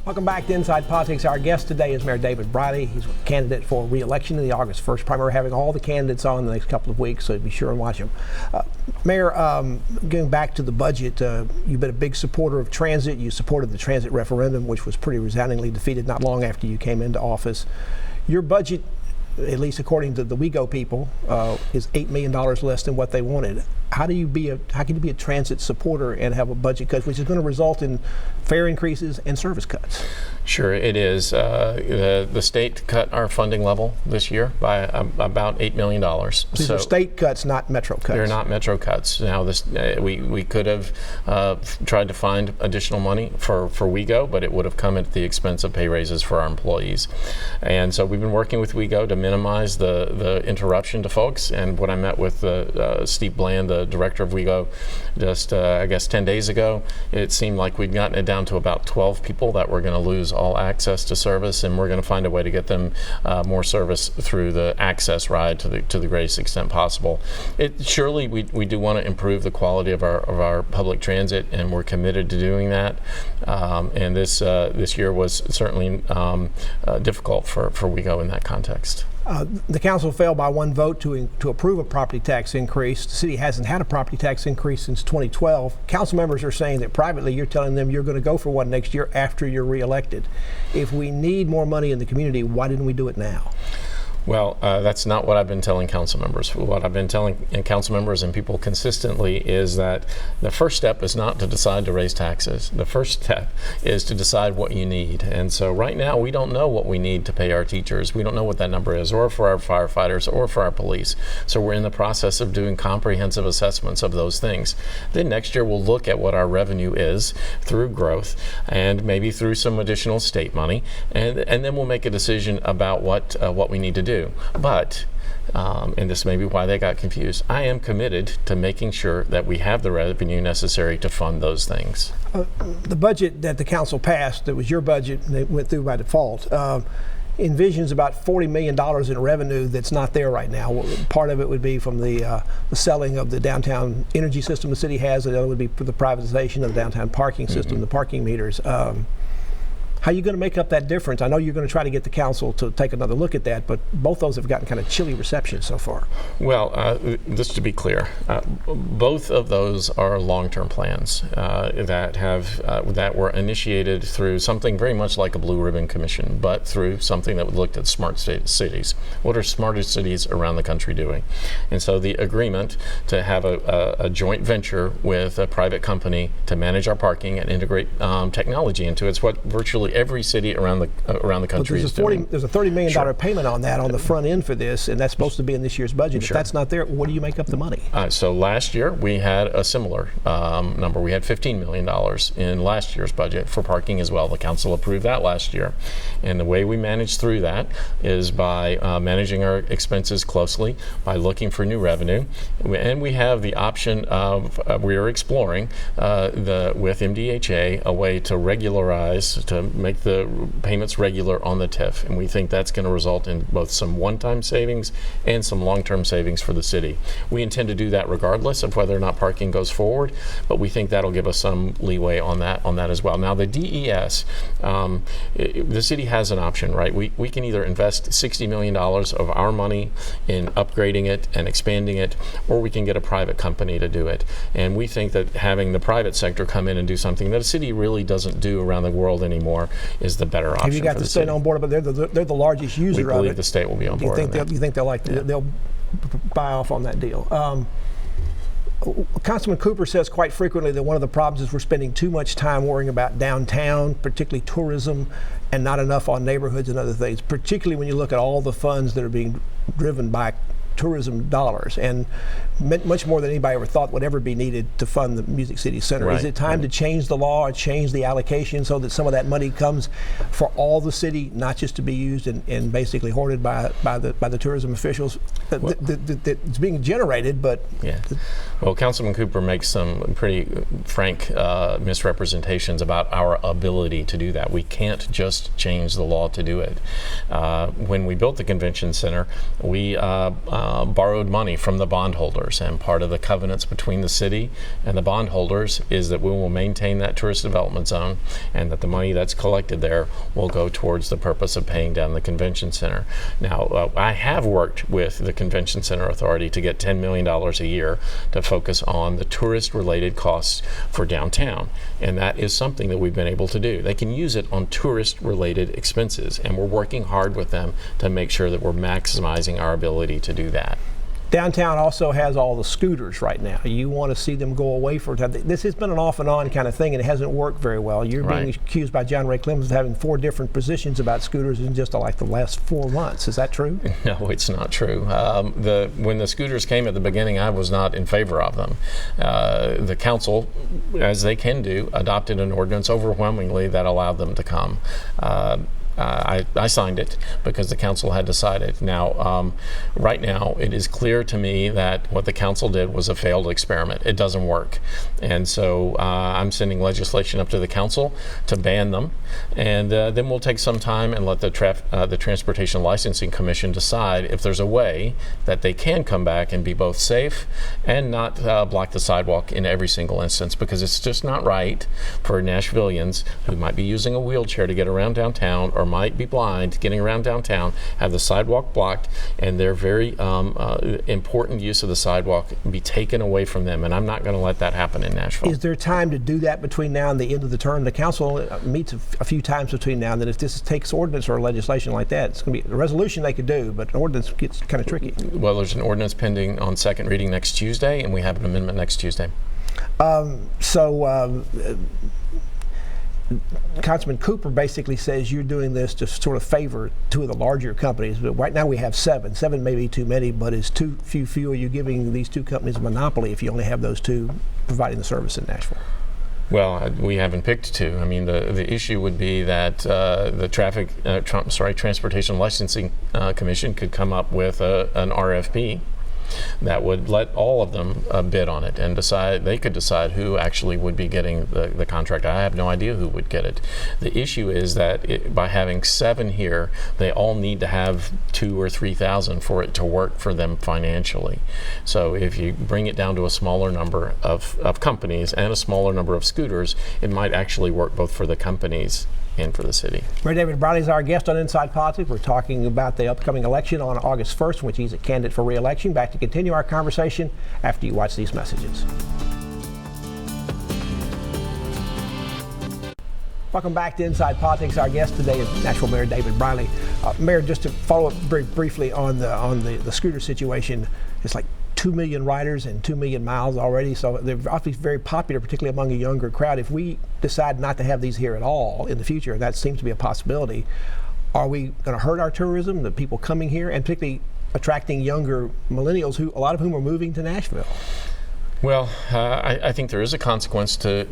Welcome back to Inside Politics. Our guest today is Mayor David Briley. He's a candidate for re-election in the August 1st primary. We're having all the candidates on the next couple of weeks, so be sure and watch them. Mayor, going back to the budget, you've been a big supporter of transit. You supported the transit referendum, which was pretty resoundingly defeated not long after you came into office. Your budget, at least according to the WeGo people, is $8 million less than what they wanted. How can you be a transit supporter and have a budget cut, which is going to result in fare increases and service cuts? Sure, it is. The state cut our funding level this year by about $8 million. These are state cuts, not metro cuts. They're not metro cuts. Now, we could have tried to find additional money for WeGo, but it would have come at the expense of pay raises for our employees. And so we've been working with WeGo to minimize the interruption to folks. And when I met with Steve Bland, the director of WeGo, just I guess 10 days ago, it seemed like we'd gotten it down to about 12 people that were going to lose all access to service, and we're going to find a way to get them more service through the access ride to the greatest extent possible. Surely we do want to improve the quality of our public transit, and we're committed to doing that. And this year was certainly difficult for WeGo in that context. The council failed by one vote to approve a property tax increase. The city hasn't had a property tax increase since 2012. Council members are saying that privately you're telling them you're going to go for one next year after you're reelected. If we need more money in the community, why didn't we do it now? Well, that's not what I've been telling council members. What I've been telling council members and people consistently is that the first step is not to decide to raise taxes. The first step is to decide what you need. And so right now we don't know what we need to pay our teachers. We don't know what that number is, or for our firefighters, or for our police. So we're in the process of doing comprehensive assessments of those things. Then next year we'll look at what our revenue is through growth and maybe through some additional state money, and then we'll make a decision about what we need to do. But, and this may be why they got confused, I am committed to making sure that we have the revenue necessary to fund those things. The budget that the council passed, that was your budget, and it went through by default, envisions about $40 million in revenue that's not there right now. Part of it would be from the selling of the downtown energy system the city has, and the other would be for the privatization of the downtown parking system, the parking meters. How are you going to make up that difference? I know you're going to try to get the council to take another look at that, but both those have gotten kind of chilly reception so far. Well, just to be clear, both of those are long-term plans that were initiated through something very much like a Blue Ribbon Commission, but through something that looked at smart cities. What are smarter cities around the country doing? And so the agreement to have a joint venture with a private company to manage our parking and integrate technology into it's what virtually every city around the country is doing. There's a $30 million payment on that on the front end for this, and that's supposed to be in this year's budget. If that's not there, what do you make up the money? So last year we had a similar number. We had $15 million in last year's budget for parking as well. The council approved that last year. And the way we manage through that is by managing our expenses closely, by looking for new revenue. And we have the option of, we are exploring with MDHA a way to regularize, to make the payments regular on the TIF, and we think that's going to result in both some one-time savings and some long-term savings for the city. We intend to do that regardless of whether or not parking goes forward, but we think that'll give us some leeway on that as well. Now the DES, the city has an option, right? We can either invest $60 million of our money in upgrading it and expanding it, or we can get a private company to do it. And we think that having the private sector come in and do something that a city really doesn't do around the world anymore is the better option. Have you got the state on board? But they're the largest user of it. We believe the state will be on board. Do you think they'll buy off on that deal? Councilman Cooper says quite frequently that one of the problems is we're spending too much time worrying about downtown, particularly tourism, and not enough on neighborhoods and other things, particularly when you look at all the funds that are being driven by tourism dollars, and much more than anybody ever thought would ever be needed to fund the Music City Center. Is it time to change the law or change the allocation so that some of that money comes for all the city, not just to be used and basically hoarded by the tourism officials? It's being generated, but well, Councilman Cooper makes some pretty frank misrepresentations about our ability to do that. We can't just change the law to do it. When we built the convention center, we borrowed money from the bondholders, and part of the covenants between the city and the bondholders is that we will maintain that tourist development zone, and that the money that's collected there will go towards the purpose of paying down the convention center. Now, I have worked with the Convention Center Authority to get $10 million a year to focus on the tourist-related costs for downtown, and that is something that we've been able to do. They can use it on tourist-related expenses, and we're working hard with them to make sure that we're maximizing our ability to do that. Downtown also has all the scooters right now. You want to see them go away for a time. This has been an off and on kind of thing, and it hasn't worked very well. You're being accused by John Ray Clemens of having 4 different positions about scooters in just like the last 4 months. Is that true? No, it's not true. When the scooters came at the beginning, I was not in favor of them. The council, as they can do, adopted an ordinance overwhelmingly that allowed them to come. I signed it because the council had decided. Now, right now, it is clear to me that what the council did was a failed experiment. It doesn't work. And so I'm sending legislation up to the council to ban them. And then we'll take some time and let the Transportation Licensing Commission decide if there's a way that they can come back and be both safe and not block the sidewalk in every single instance, because it's just not right for Nashvillians who might be using a wheelchair to get around downtown or might be blind getting around downtown, have the sidewalk blocked, and their very important use of the sidewalk be taken away from them. And I'm not going to let that happen in Nashville. Is there time to do that between now and the end of the term? The council meets a few times between now and then. If this takes ordinance or legislation like that, it's going to be a resolution they could do, but an ordinance gets kind of tricky. Well, there's an ordinance pending on second reading next Tuesday, and we have an amendment next Tuesday. Councilman Cooper basically says you're doing this to sort of favor 2 of the larger companies. But right now we have 7. 7 may be too many, but is too few. Are you giving these 2 companies a monopoly if you only have those 2 providing the service in Nashville? Well, we haven't picked 2. I mean, the issue would be that the Transportation Licensing Commission could come up with an RFP that would let all of them bid on it and decide. They could decide who actually would be getting the contract. I have no idea who would get it. The issue is that by having 7 here, they all need to have 2,000 or 3,000 for it to work for them financially. So if you bring it down to a smaller number of companies and a smaller number of scooters, it might actually work both for the companies and for the city. Mayor David Briley is our guest on Inside Politics. We're talking about the upcoming election on August 1st, in which he's a candidate for re-election. Back to continue our conversation after you watch these messages. Welcome back to Inside Politics. Our guest today is Nashville Mayor David Briley. Mayor, just to follow up very briefly on the scooter situation, it's like 2 million riders and 2 million miles already, so they're obviously very popular, particularly among a younger crowd. If we decide not to have these here at all in the future, and that seems to be a possibility, are we going to hurt our tourism, the people coming here, and particularly attracting younger millennials, who a lot of whom are moving to Nashville? Well, I think there is a consequence to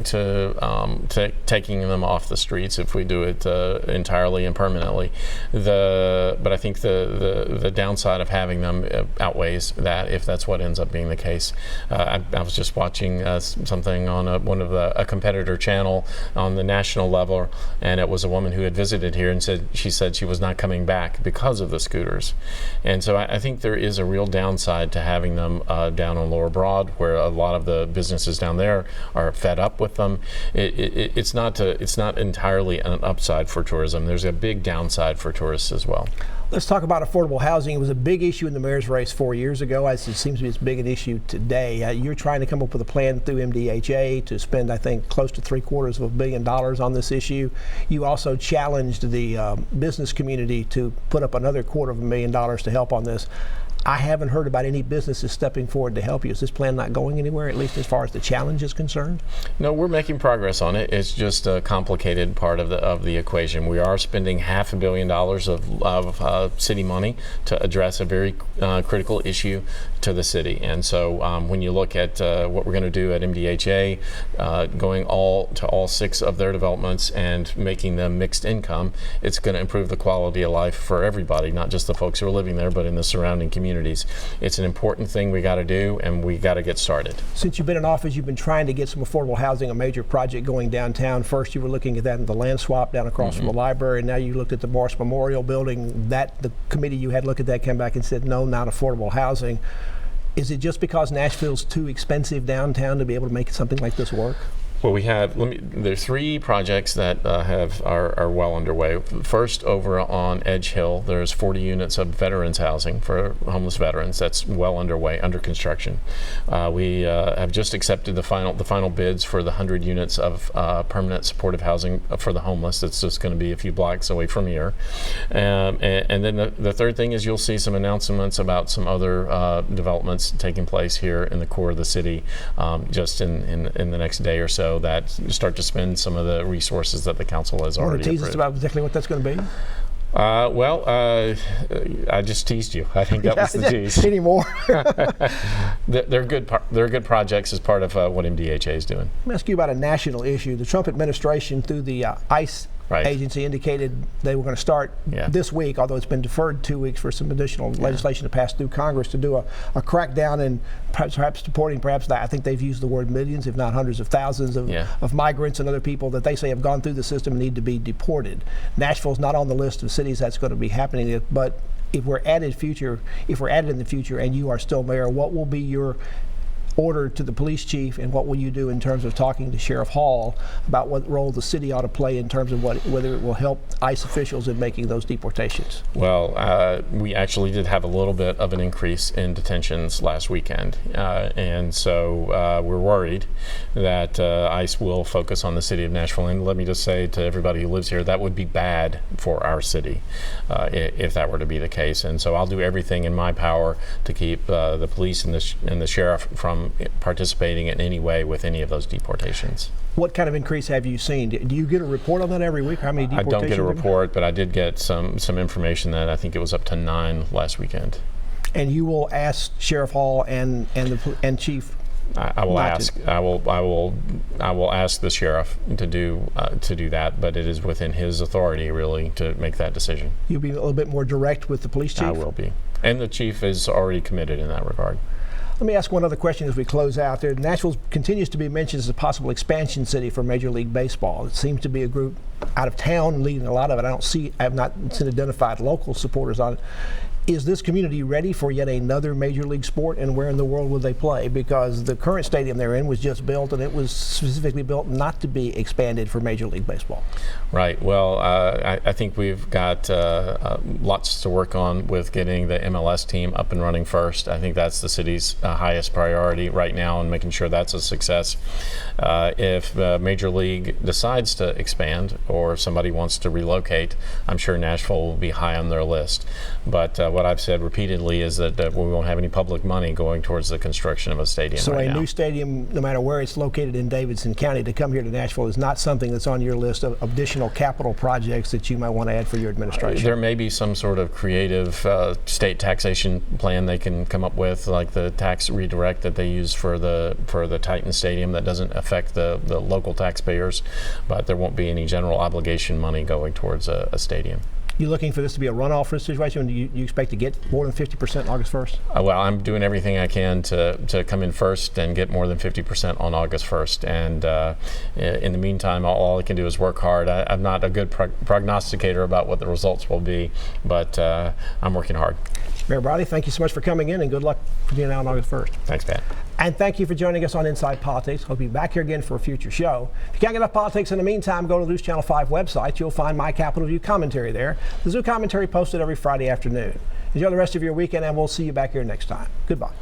taking them off the streets if we do it entirely and permanently. But I think the downside of having them outweighs that, if that's what ends up being the case. I was just watching something on a competitor channel on the national level, and it was a woman who had visited here and said she was not coming back because of the scooters. And so I think there is a real downside to having them down on Lower Broad, where a lot of the businesses down there are fed up with them. It's not entirely an upside for tourism. There's a big downside for tourists as well. Let's talk about affordable housing. It was a big issue in the mayor's race 4 years ago. It seems to be as big an issue today. You're trying to come up with a plan through MDHA to spend, I think, close to $750 million on this issue. You also challenged the business community to put up another $250,000 to help on this. I haven't heard about any businesses stepping forward to help you. Is this plan not going anywhere, at least as far as the challenge is concerned? No, we're making progress on it. It's just a complicated part of the equation. We are spending $500 million of city money to address a very critical issue to the city. And so when you look at what we're going to do at MDHA, going to all 6 of their developments and making them mixed income, it's going to improve the quality of life for everybody, not just the folks who are living there, but in the surrounding community. communities. It's an important thing we got to do, and we got to get started. Since you've been in office, you've been trying to get some affordable housing, a major project going downtown. First, you were looking at that in the land swap down across from the library, and now you looked at the Morris Memorial Building. The committee you had look at that came back and said, no, not affordable housing. Is it just because Nashville's too expensive downtown to be able to make something like this work? Well, we have, there's 3 projects that are well underway. First, over on Edge Hill, there's 40 units of veterans housing for homeless veterans. That's well underway, under construction. We have just accepted the final bids for the 100 units of permanent supportive housing for the homeless. It's just going to be a few blocks away from here. And then the third thing is you'll see some announcements about some other developments taking place here in the core of the city just in the next day or so, that start to spend some of the resources that the council has already approved. Want to tease us about exactly what that's going to be? I just teased you. I think that was the tease. Anymore. They're good projects as part of what MDHA is doing. Let me ask you about a national issue. The Trump administration, through the ICE agency, indicated they were going to start this week, although it's been deferred 2 weeks for some additional legislation to pass through Congress to do a crackdown and perhaps deporting, I think they've used the word millions, if not hundreds of thousands of migrants and other people that they say have gone through the system and need to be deported. Nashville's not on the list of cities that's going to be happening, but if we're added in the future and you are still mayor, what will be your order to the police chief, and what will you do in terms of talking to Sheriff Hall about what role the city ought to play in terms of whether it will help ICE officials in making those deportations? Well, we actually did have a little bit of an increase in detentions last weekend, and so we're worried that ICE will focus on the city of Nashville. And let me just say to everybody who lives here, that would be bad for our city if that were to be the case. And so I'll do everything in my power to keep the police and the sheriff from participating in any way with any of those deportations. What kind of increase have you seen? Do you get a report on that every week? How many deportations? I don't get a report, but I did get some information that I think it was up to 9 last weekend. And you will ask Sheriff Hall and Chief. I will ask. I will ask the sheriff to do that, but it is within his authority really to make that decision. You'll be a little bit more direct with the police chief. I will be, and the chief is already committed in that regard. Let me ask one other question as we close out there. Nashville continues to be mentioned as a possible expansion city for Major League Baseball. It seems to be a group out of town leading a lot of it. I have not seen identified local supporters on it. Is this community ready for yet another major league sport, and where in the world will they play? Because the current stadium they're in was just built, and it was specifically built not to be expanded for Major League Baseball. Right. Well, I think we've got lots to work on with getting the MLS team up and running first. I think that's the city's highest priority right now, and making sure that's a success. If Major League decides to expand, or if somebody wants to relocate, I'm sure Nashville will be high on their list. But what I've said repeatedly is that we won't have any public money going towards the construction of a stadium right now. So a new stadium, no matter where it's located in Davidson County, to come here to Nashville is not something that's on your list of additional capital projects that you might want to add for your administration? There may be some sort of creative state taxation plan they can come up with, like the tax redirect that they use for the Titan Stadium that doesn't affect the local taxpayers, but there won't be any general obligation money going towards a stadium. You looking for this to be a runoff for this situation? Do you expect to get more than 50% August 1st? Well, I'm doing everything I can to come in first and get more than 50% on August 1st. And in the meantime, all I can do is work hard. I'm not a good prognosticator about what the results will be, but I'm working hard. Mayor Briley, thank you so much for coming in, and good luck for being out on August 1st. Thanks, Pat. And thank you for joining us on Inside Politics. We'll be back here again for a future show. If you can't get enough politics in the meantime, go to the News Channel 5 website. You'll find my Capitol View commentary there. The Zoo commentary posted every Friday afternoon. Enjoy the rest of your weekend, and we'll see you back here next time. Goodbye.